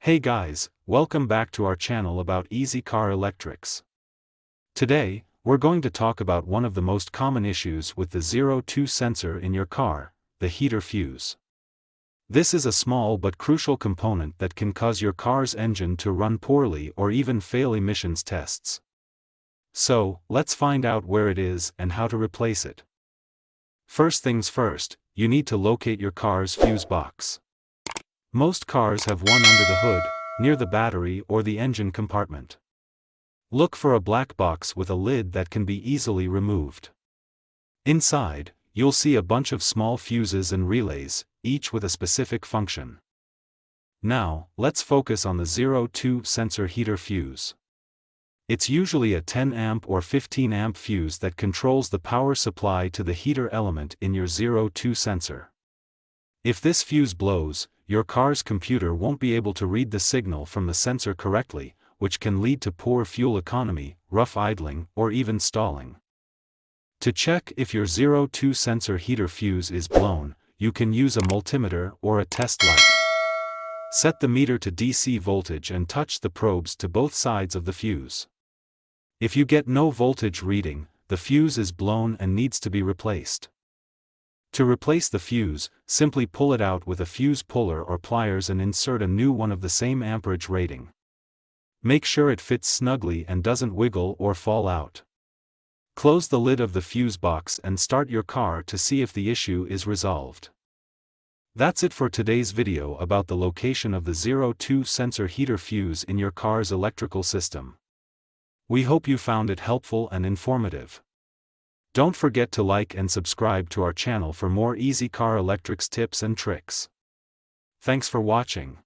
Hey guys, welcome back to our channel about easy car electrics. Today, we're going to talk about one of the most common issues with the ZeroTwo sensor in your car, the heater fuse. This is a small but crucial component that can cause your car's engine to run poorly or even fail emissions tests. So, let's find out where it is and how to replace it. First things first, you need to locate your car's fuse box. Most cars have one under the hood, near the battery or the engine compartment. Look for a black box with a lid that can be easily removed. Inside, you'll see a bunch of small fuses and relays, each with a specific function. Now, let's focus on the ZeroTwo sensor heater fuse. It's usually a 10 amp or 15 amp fuse that controls the power supply to the heater element in your ZeroTwo sensor. If this fuse blows, your car's computer won't be able to read the signal from the sensor correctly, which can lead to poor fuel economy, rough idling, or even stalling. To check if your ZeroTwo sensor heater fuse is blown, you can use a multimeter or a test light. Set the meter to DC voltage and touch the probes to both sides of the fuse. If you get no voltage reading, the fuse is blown and needs to be replaced. To replace the fuse, simply pull it out with a fuse puller or pliers and insert a new one of the same amperage rating. Make sure it fits snugly and doesn't wiggle or fall out. Close the lid of the fuse box and start your car to see if the issue is resolved. That's it for today's video about the location of the ZeroTwo sensor heater fuse in your car's electrical system. We hope you found it helpful and informative. Don't forget to like and subscribe to our channel for more easy car electrics tips and tricks. Thanks for watching.